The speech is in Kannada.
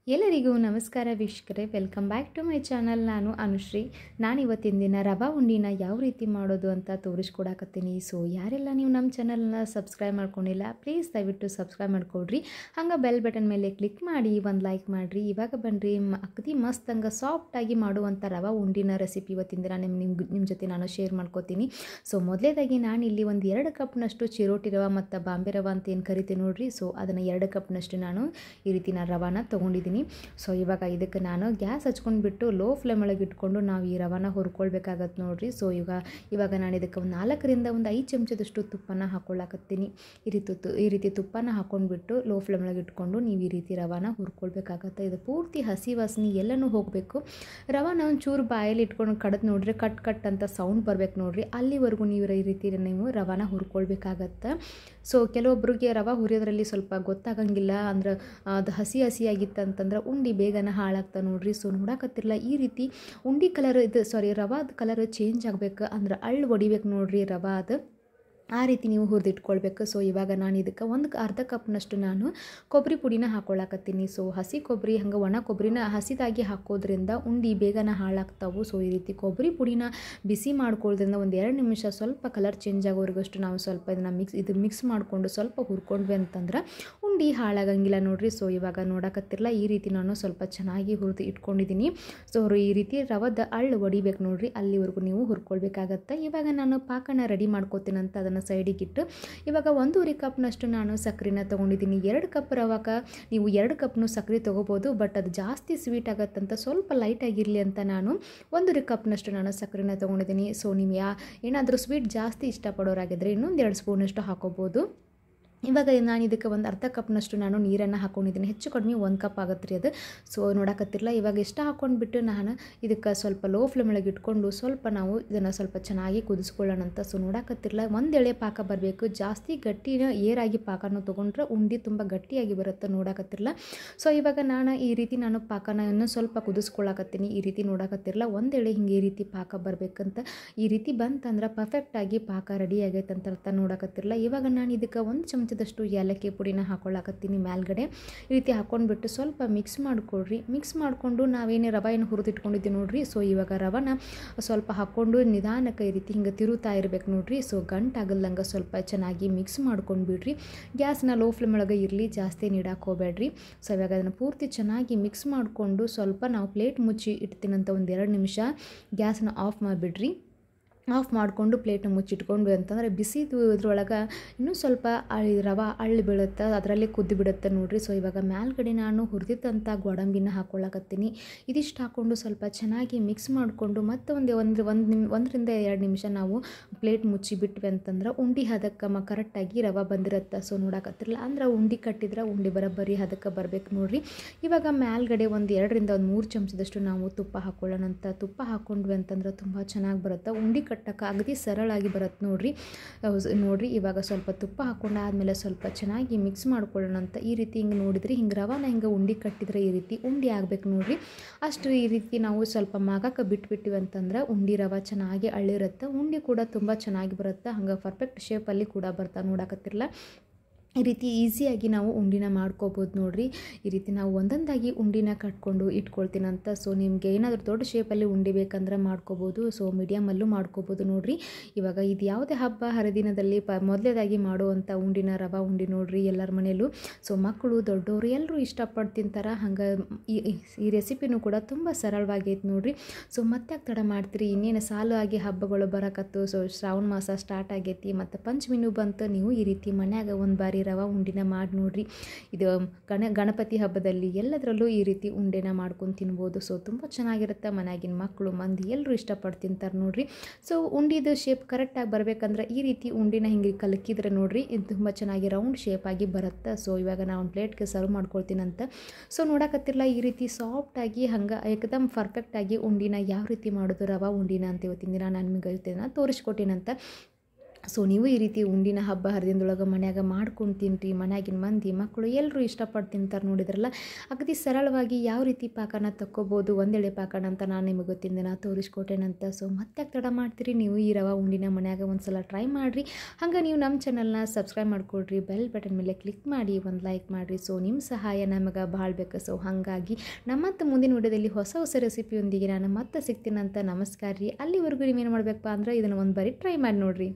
ಎಲ್ಲರಿಗೂ ನಮಸ್ಕಾರ ವೀಕ್ಷಕರೇ, welcome back to my channel. ನಾನು ಅನುಶ್ರೀ. ನಾನು ಇವತ್ತಿನ ದಿನ ರವಾ ಉಂಡಿನ ಯಾವ ರೀತಿ ಮಾಡೋದು ಅಂತ ತೋರಿಸ್ಕೊಡಕತ್ತೀನಿ. ಸೊ ಯಾರೆಲ್ಲ ನೀವು ನಮ್ಮ ಚಾನಲ್ನ ಸಬ್ಸ್ಕ್ರೈಬ್ ಮಾಡ್ಕೊಂಡಿಲ್ಲ, ಪ್ಲೀಸ್ ದಯವಿಟ್ಟು ಸಬ್ಸ್ಕ್ರೈಬ್ ಮಾಡ್ಕೊಡ್ರಿ. ಹಂಗೆ ಬೆಲ್ ಬಟನ್ ಮೇಲೆ ಕ್ಲಿಕ್ ಮಾಡಿ ಒಂದು ಲೈಕ್ ಮಾಡಿರಿ. ಇವಾಗ ಬನ್ನಿರಿ, ಅಗದಿ ಮಸ್ತ್ ಹಂಗೆ ಸಾಫ್ಟಾಗಿ ಮಾಡುವಂಥ ರವಾ ಉಂಡಿನ ರೆಸಿಪಿ ಇವತ್ತಿನ ದಿನ ನಿಮ್ಮ ಜೊತೆ ನಾನು ಶೇರ್ ಮಾಡ್ಕೋತೀನಿ. ಸೊ ಮೊದಲೇದಾಗಿ ನಾನಿಲ್ಲಿ ಒಂದು 2 ಕಪ್ನಷ್ಟು ಚಿರೋಟಿ ರವೆ ಮತ್ತು ಬಾಂಬೆ ರವೆ ಅಂತ ಏನು ಕರಿತೀವಿ ನೋಡಿರಿ. ಸೊ ಅದನ್ನು 2 ಕಪ್ನಷ್ಟು ನಾನು ಈ ರೀತಿ ರವಾನ ತೊಗೊಂಡಿದ್ದೀನಿ. ಸೊ ಇವಾಗ ಇದಕ್ಕೆ ನಾನು ಗ್ಯಾಸ್ ಹಚ್ಕೊಂಡ್ಬಿಟ್ಟು ಲೋ ಫ್ಲೇಮ್ ಒಳಗೆ ಇಟ್ಕೊಂಡು ನಾವು ಈ ರವಾನ ಹುರ್ಕೊಳ್ಬೇಕಾಗತ್ತೆ ನೋಡಿರಿ. ಸೊ ಇವಾಗ ನಾನು ಇದಕ್ಕೆ ಒಂದು 4ರಿಂದ 5 ಚಮಚದಷ್ಟು ತುಪ್ಪನ ಹಾಕ್ಕೊಳ್ಳಾಕತ್ತೀನಿ. ಈ ರೀತಿ ತುಪ್ಪನ ಹಾಕ್ಕೊಂಡ್ಬಿಟ್ಟು ಲೋ ಫ್ಲೇಮ್ ಒಳಗೆ ಇಟ್ಕೊಂಡು ನೀವು ಈ ರೀತಿ ರವಾನ ಹುರ್ಕೊಳ್ಬೇಕಾಗತ್ತೆ. ಇದು ಪೂರ್ತಿ ಹಸಿ ವಾಸನೆ ಎಲ್ಲನೂ ಹೋಗಬೇಕು. ರವಾನ ಒಂಚೂರು ಬಾಯಲ್ಲಿ ಇಟ್ಕೊಂಡು ಕಡ್ದು ನೋಡ್ರಿ, ಕಟ್ ಅಂತ ಸೌಂಡ್ ಬರ್ಬೇಕು ನೋಡಿರಿ. ಅಲ್ಲಿವರೆಗೂ ನೀವು ಈ ರೀತಿ ರವಾನ ಹುರ್ಕೊಳ್ಬೇಕಾಗತ್ತೆ. ಸೊ ಕೆಲವೊಬ್ಬರಿಗೆ ರವೆ ಹುರಿಯೋದ್ರಲ್ಲಿ ಸ್ವಲ್ಪ ಗೊತ್ತಾಗಂಗಿಲ್ಲ, ಅಂದ್ರೆ ಅದು ಹಸಿಯಾಗಿತ್ತು ಅಂತಂದ್ರೆ ಉಂಡೆ ಬೇಗನೆ ಹಾಳಾಗ್ತಾ ನೋಡ್ರಿ. ಸೊ ನೋಡಕತ್ತಿರಲ್ಲ, ಈ ರೀತಿ ಉಂಡೆ ಕಲರ್ ರವಾದ ಕಲರ್ ಚೇಂಜ್ ಆಗಬೇಕು, ಅಂದ್ರೆ ಅಳ್ಳು ಹೊಡಿಬೇಕು ನೋಡ್ರಿ ರವೆ ಅದು. ಆ ರೀತಿ ನೀವು ಹುರಿದಿಟ್ಕೊಳ್ಬೇಕು. ಸೊ ಇವಾಗ ನಾನು ಇದಕ್ಕೆ ಒಂದು ಅರ್ಧ ಕಪ್ನಷ್ಟು ನಾನು ಕೊಬ್ಬರಿ ಪುಡಿನ ಹಾಕ್ಕೊಳ್ಳಾಕತ್ತೀನಿ. ಸೊ ಹಸಿ ಕೊಬ್ಬರಿ, ಹಂಗೆ ಒಣ ಕೊಬ್ಬರಿನ ಹಸಿದಾಗಿ ಹಾಕೋದ್ರಿಂದ ಉಂಡೆ ಬೇಗನೆ ಹಾಳಾಗ್ತಾವೆ. ಸೊ ಈ ರೀತಿ ಕೊಬ್ಬರಿ ಪುಡಿನ ಬಿಸಿ ಮಾಡ್ಕೊಳ್ಳೋದ್ರಿಂದ ಒಂದು 2 ನಿಮಿಷ ಸ್ವಲ್ಪ ಕಲರ್ ಚೇಂಜ್ ಆಗೋವರೆಗಷ್ಟು ನಾವು ಸ್ವಲ್ಪ ಮಿಕ್ಸ್ ಮಾಡಿಕೊಂಡು ಸ್ವಲ್ಪ ಹುರ್ಕೊಂಡ್ವಿ ಅಂತಂದ್ರೆ ಉಂಡೆ ಹಾಳಾಗಂಗಿಲ್ಲ ನೋಡ್ರಿ. ಸೊ ಇವಾಗ ನೋಡಕತ್ತಿರಲ್ಲ, ಈ ರೀತಿ ನಾನು ಸ್ವಲ್ಪ ಚೆನ್ನಾಗಿ ಹುರಿದು ಇಟ್ಕೊಂಡಿದ್ದೀನಿ. ಸೊ ಈ ರೀತಿ ರವದ ಅಳ್ಳು ಹೊಡಿಬೇಕು ನೋಡ್ರಿ, ಅಲ್ಲಿವರೆಗೂ ನೀವು ಹುರ್ಕೊಳ್ಬೇಕಾಗತ್ತೆ. ಇವಾಗ ನಾನು ಪಾಕನ ರೆಡಿ ಮಾಡ್ಕೋತೀನಂತ ಅದನ್ನು ಸೈಡಿಗೆ ಇಟ್ಟು ಇವಾಗ 1.5 ಕಪ್ನಷ್ಟು ನಾನು ಸಕ್ಕರೆನ ತೊಗೊಂಡಿದ್ದೀನಿ. 2 ಕಪ್ ರವಾಕ ನೀವು 2 ಕಪ್ನು ಸಕ್ಕರೆ ತೊಗೋಬೋದು, ಬಟ್ ಅದು ಜಾಸ್ತಿ ಸ್ವೀಟ್ ಆಗತ್ತಂತ ಸ್ವಲ್ಪ ಲೈಟಾಗಿರಲಿ ಅಂತ ನಾನು 1.5 ಕಪ್ನಷ್ಟು ನಾನು ಸಕ್ಕರೆನ ತೊಗೊಂಡಿದ್ದೀನಿ. ಸೊ ನೀವು ಏನಾದರೂ ಸ್ವೀಟ್ ಜಾಸ್ತಿ ಇಷ್ಟಪಡೋರಾಗಿದ್ದರೆ ಇನ್ನೊಂದು 2 ಸ್ಪೂನಷ್ಟು ಹಾಕೋಬೋದು. ಇವಾಗ ನಾನು ಇದಕ್ಕೆ ಒಂದು ಅರ್ಧ ಕಪ್ನಷ್ಟು ನಾನು ನೀರನ್ನು ಹಾಕ್ಕೊಂಡಿದ್ದೀನಿ. ಹೆಚ್ಚು ಕಡಿಮೆ 1 ಕಪ್ ಆಗುತ್ತೆ ರೀ ಅದು. ಸೊ ನೋಡಕತ್ತಿರಲ್ಲ, ಇವಾಗ ಎಷ್ಟು ಹಾಕ್ಕೊಂಡ್ಬಿಟ್ಟು ನಾನು ಇದಕ್ಕೆ ಸ್ವಲ್ಪ ಲೋ ಫ್ಲೇಮ್ ಒಳಗೆ ಇಟ್ಕೊಂಡು ಸ್ವಲ್ಪ ನಾವು ಇದನ್ನು ಸ್ವಲ್ಪ ಚೆನ್ನಾಗಿ ಕುದಿಸ್ಕೊಳ್ಳೋಣ ಅಂತ. ಸೊ ನೋಡಕತ್ತಿರಲ್ಲ, ಒಂದು ಎಳೆ ಪಾಕ ಬರಬೇಕು, ಜಾಸ್ತಿ ಗಟ್ಟಿನ ಏರಾಗಿ ಪಾಕನ ತೊಗೊಂಡ್ರೆ ಉಂಡೆ ತುಂಬ ಗಟ್ಟಿಯಾಗಿ ಬರುತ್ತೆ. ನೋಡಕತ್ತಿರಲ್ಲ, ಸೊ ಇವಾಗ ನಾನು ಈ ರೀತಿ ಪಾಕನ ಇನ್ನೂ ಸ್ವಲ್ಪ ಕುದಿಸ್ಕೊಳ್ಳಾಕತ್ತೀನಿ. ಈ ರೀತಿ ನೋಡಕತ್ತಿರಲ್ಲ, ಒಂದು ಎಳೆ ಹಿಂಗೆ ಈ ರೀತಿ ಪಾಕ ಬರಬೇಕಂತ. ಈ ರೀತಿ ಬಂತಂದ್ರೆ ಪರ್ಫೆಕ್ಟಾಗಿ ಪಾಕ ರೆಡಿ ಆಗೈತೆ ಅಂತ ಅರ್ಥ. ನೋಡಕತ್ತಿರಲ್ಲ, ಇವಾಗ ನಾನು ಇದಕ್ಕೆ 1 ಚಮಚದಷ್ಟು ಏಲಕ್ಕಿ ಪುಡಿನ ಹಾಕ್ಕೊಳ್ಳಾಕತ್ತೀನಿ ಮೇಲ್ಗಡೆ. ಈ ರೀತಿ ಹಾಕ್ಕೊಂಡ್ಬಿಟ್ಟು ಸ್ವಲ್ಪ ಮಿಕ್ಸ್ ಮಾಡಿಕೊಡ್ರಿ. ಮಿಕ್ಸ್ ಮಾಡಿಕೊಂಡು ನಾವೇನು ರವೆ ಹುರಿದಿಟ್ಕೊಂಡಿದ್ದೀವಿ ನೋಡ್ರಿ. ಸೊ ಇವಾಗ ರವನ ಸ್ವಲ್ಪ ಹಾಕ್ಕೊಂಡು ನಿಧಾನಕ್ಕೆ ಈ ರೀತಿ ಹಿಂಗೆ ತಿರುತ್ತಾ ಇರ್ಬೇಕು ನೋಡ್ರಿ. ಸೊ ಗಂಟಾಗಲ್ದಂಗೆ ಸ್ವಲ್ಪ ಚೆನ್ನಾಗಿ ಮಿಕ್ಸ್ ಮಾಡ್ಕೊಂಡು ಬಿಡ್ರಿ. ಗ್ಯಾಸ್ನ ಲೋ ಫ್ಲೇಮ್ ಒಳಗೆ ಇರಲಿ, ಜಾಸ್ತಿ ನೀಡಕ್ಕೆ ಹೋಗಬೇಡ್ರಿ. ಸೊ ಇವಾಗ ಅದನ್ನು ಪೂರ್ತಿ ಚೆನ್ನಾಗಿ ಮಿಕ್ಸ್ ಮಾಡಿಕೊಂಡು ಸ್ವಲ್ಪ ನಾವು ಪ್ಲೇಟ್ ಮುಚ್ಚಿ ಇಡ್ತೀನಂತ ಒಂದು 2 ನಿಮಿಷ ಗ್ಯಾಸ್ನ ಆಫ್ ಮಾಡಿಬಿಡ್ರಿ. ಆಫ್ ಮಾಡಿಕೊಂಡು ಪ್ಲೇಟ್ನ ಮುಚ್ಚಿಟ್ಕೊಂಡು ಅಂತಂದರೆ ಬಿಸಿದು ಇದ್ರೊಳಗೆ ಇನ್ನೂ ಸ್ವಲ್ಪ ರವೆ ಅಳ್ಳು ಬೀಳುತ್ತೆ, ಅದರಲ್ಲಿ ಕುದ್ದು ಬಿಡುತ್ತೆ ನೋಡ್ರಿ. ಸೊ ಇವಾಗ ಮೇಲ್ಗಡೆ ನಾನು ಹುರಿದಿದ್ದಂಥ ಗೋಡಂಬಿನ ಹಾಕ್ಕೊಳ್ಳಾಕತ್ತೀನಿ. ಇದಿಷ್ಟು ಹಾಕ್ಕೊಂಡು ಸ್ವಲ್ಪ ಚೆನ್ನಾಗಿ ಮಿಕ್ಸ್ ಮಾಡಿಕೊಂಡು ಮತ್ತೆ 1ರಿಂದ 2 ನಿಮಿಷ ನಾವು ಪ್ಲೇಟ್ ಮುಚ್ಚಿ ಬಿಟ್ವಿ ಅಂತಂದ್ರೆ ಉಂಡೆ ಹದಕ್ಕೆ ಕರೆಕ್ಟಾಗಿ ರವೆ ಬಂದಿರುತ್ತೆ. ಸೊ ನೋಡಕತ್ತಿರಲ್ಲ, ಅಂದ್ರೆ ಉಂಡೆ ಕಟ್ಟಿದ್ರೆ ಉಂಡೆ ಬರೋಬ್ಬರಿ ಹದಕ್ಕೆ ಬರಬೇಕು ನೋಡ್ರಿ. ಇವಾಗ ಮೇಲ್ಗಡೆ ಒಂದು 2ರಿಂದ 3 ಚಮಚದಷ್ಟು ನಾವು ತುಪ್ಪ ಹಾಕ್ಕೊಳ್ಳೋಣಂತ. ತುಪ್ಪ ಹಾಕ್ಕೊಂಡ್ವಿ ಅಂತಂದ್ರೆ ತುಂಬ ಚೆನ್ನಾಗಿ ಬರುತ್ತೆ, ಉಂಡೆ ಕಟ್ಟಕ್ಕೆ ಅಗದಿ ಸರಳಾಗಿ ಬರುತ್ತೆ ನೋಡ್ರಿ. ಇವಾಗ ಸ್ವಲ್ಪ ತುಪ್ಪ ಹಾಕ್ಕೊಂಡಾದ್ಮೇಲೆ ಸ್ವಲ್ಪ ಚೆನ್ನಾಗಿ ಮಿಕ್ಸ್ ಮಾಡ್ಕೊಳ್ಳೋಣಂತ. ಈ ರೀತಿ ಹಿಂಗೆ ನೋಡಿದ್ರಿ, ಹಿಂಗೆ ರವಾನ ಹಿಂಗೆ ಉಂಡೆ ಕಟ್ಟಿದ್ರೆ ಈ ರೀತಿ ಉಂಡೆ ಆಗ್ಬೇಕು ನೋಡ್ರಿ. ಅಷ್ಟು ಈ ರೀತಿ ನಾವು ಸ್ವಲ್ಪ ಮಾಗಕ್ಕೆ ಬಿಟ್ಬಿಟ್ಟಿವಿ ಅಂತಂದ್ರೆ ಉಂಡೆ ರವೆ ಚೆನ್ನಾಗಿ ಅಳ್ಳಿರುತ್ತೆ, ಉಂಡೆ ಕೂಡ ತುಂಬ ಚೆನ್ನಾಗಿ ಬರುತ್ತೆ, ಹಂಗೆ ಪರ್ಫೆಕ್ಟ್ ಶೇಪಲ್ಲಿ ಕೂಡ ಬರ್ತಾ. ನೋಡಕತ್ತಿರಲ್ಲ, ಈ ರೀತಿ ಈಸಿಯಾಗಿ ನಾವು ಉಂಡಿನ ಮಾಡ್ಕೋಬೋದು ನೋಡ್ರಿ. ಈ ರೀತಿ ನಾವು ಒಂದೊಂದಾಗಿ ಉಂಡಿನ ಕಟ್ಕೊಂಡು ಇಟ್ಕೊಳ್ತೀನಂತ. ಸೊ ನಿಮಗೆ ಏನಾದರೂ ದೊಡ್ಡ ಶೇಪಲ್ಲಿ ಉಂಡೆ ಬೇಕಂದ್ರೆ ಮಾಡ್ಕೋಬೋದು, ಸೊ ಮೀಡಿಯಮಲ್ಲೂ ಮಾಡ್ಕೋಬೋದು ನೋಡ್ರಿ. ಇವಾಗ ಇದು ಯಾವುದೇ ಹಬ್ಬ ಹರಿದಿನದಲ್ಲಿ ಮೊದಲೇದಾಗಿ ಮಾಡುವಂಥ ಉಂಡಿನ ರವೆ ಉಂಡೆ ನೋಡ್ರಿ ಎಲ್ಲರ ಮನೆಯಲ್ಲೂ. ಸೊ ಮಕ್ಕಳು ದೊಡ್ಡವರು ಎಲ್ಲರೂ ಇಷ್ಟಪಟ್ಟು ತಿಂತಾರೆ. ಹಂಗೆ ಈ ರೆಸಿಪಿನೂ ಕೂಡ ತುಂಬ ಸರಳವಾಗೈತೆ ನೋಡ್ರಿ. ಸೊ ಮತ್ತೆ ತಡ ಮಾಡ್ತೀರಿ, ಇನ್ನೇನು ಸಾಲು ಆಗಿ ಹಬ್ಬಗಳು ಬರಕತ್ತು. ಸೊ ಶ್ರಾವಣ ಮಾಸ ಸ್ಟಾರ್ಟ್ ಆಗೈತಿ, ಮತ್ತು ಪಂಚಮಿನೂ ಬಂತು. ನೀವು ಈ ರೀತಿ ಮನ್ಯಾಗ ಒಂದು ಬಾರಿ ರವೆ ಉಂಡಿನ ಮಾಡಿ ನೋಡ್ರಿ. ಇದು ಗಣಪತಿ ಹಬ್ಬದಲ್ಲಿ ಎಲ್ಲದರಲ್ಲೂ ಈ ರೀತಿ ಉಂಡೆನ ಮಾಡ್ಕೊಂಡು ತಿನ್ಬೋದು. ಸೊ ತುಂಬ ಚೆನ್ನಾಗಿರುತ್ತೆ, ಮನೆಯಾಗಿನ ಮಕ್ಕಳು ಮಂದಿ ಎಲ್ಲರೂ ಇಷ್ಟಪಟ್ಟು ತಿಂತಾರೆ ನೋಡ್ರಿ. ಸೊ ಉಂಡಿದು ಶೇಪ್ ಕರೆಕ್ಟಾಗಿ ಬರಬೇಕಂದ್ರೆ ಈ ರೀತಿ ಉಂಡಿನ ಹಿಂಗೆ ಕಲಕಿದ್ರೆ ನೋಡ್ರಿ, ಇದು ತುಂಬ ಚೆನ್ನಾಗಿ ರೌಂಡ್ ಶೇಪಾಗಿ ಬರುತ್ತೆ. ಸೊ ಇವಾಗ ನಾನು ಒಂದು ಪ್ಲೇಟ್ಗೆ ಸರ್ವ್ ಮಾಡ್ಕೊಳ್ತೀನಂತ. ಸೊ ನೋಡಕತ್ತಿರಲ್ಲ, ಈ ರೀತಿ ಸಾಫ್ಟಾಗಿ ಹಂಗೆ ಏಕದಮ್ ಪರ್ಫೆಕ್ಟಾಗಿ ಉಂಡಿನ ಯಾವ ರೀತಿ ಮಾಡೋದು ರವೆ ಉಂಡಿನ ಅಂತ ಇವತ್ತಿನ ದಿನ ನಾನು ನಿಮಗೆ ತೋರಿಸ್ಕೊಟ್ಟಿನಂತ. ಸೊ ನೀವು ಈ ರೀತಿ ಉಂಡಿನ ಹಬ್ಬ ಹರಿದಿನದೊಳಗೆ ಮನ್ಯಾಗ ಮಾಡ್ಕೊಂಡು ತಿನ್ನಿರಿ. ಮನ್ಯಾಗಿನ ಮಂದಿ ಮಕ್ಕಳು ಎಲ್ಲರೂ ಇಷ್ಟಪಟ್ಟು ತಿಂತಾರೆ. ನೋಡಿದ್ರಲ್ಲ ಅಗದಿ ಸರಳವಾಗಿ ಯಾವ ರೀತಿ ಪಾಕನ ತಕ್ಕೋಬೋದು, ಒಂದೆಳೆ ಪಾಕನ ಅಂತ ನಾನು ನಿಮಗೆ ಗೊತ್ತಿನ ದಿನ ತೋರಿಸ್ಕೊಟ್ಟೇನಂತ. ಸೊ ಮತ್ತೆ ತಡ ಮಾಡ್ತೀರಿ, ನೀವು ಈ ರವೆ ಉಂಡಿನ ಮನ್ಯಾಗ ಒಂದು ಸಲ ಟ್ರೈ ಮಾಡಿರಿ. ಹಂಗೆ ನೀವು ನಮ್ಮ ಚಾನಲ್ನ ಸಬ್ಸ್ಕ್ರೈಬ್ ಮಾಡ್ಕೊಳ್ರಿ, ಬೆಲ್ ಬಟನ್ ಮೇಲೆ ಕ್ಲಿಕ್ ಮಾಡಿ, ಒಂದು ಲೈಕ್ ಮಾಡಿರಿ. ಸೊ ನಿಮ್ಮ ಸಹಾಯ ನಮಗೆ ಭಾಳ ಬೇಕು. ಸೊ ಹಾಗಾಗಿ ನಮ್ಮತ್ತ ಮುಂದಿನ ವಿಡಿಯೋದಲ್ಲಿ ಹೊಸ ಹೊಸ ರೆಸಿಪಿಯೊಂದಿಗೆ ನಾನು ಮತ್ತೆ ಸಿಗ್ತೀನಂತ. ನಮಸ್ಕಾರ ರೀ. ಅಲ್ಲಿವರೆಗೂ ನೀವೇನು ಮಾಡಬೇಕಪ್ಪ ಅಂದ್ರೆ ಇದನ್ನು ಒಂದು ಬಾರಿ ಟ್ರೈ ಮಾಡಿ ನೋಡಿರಿ.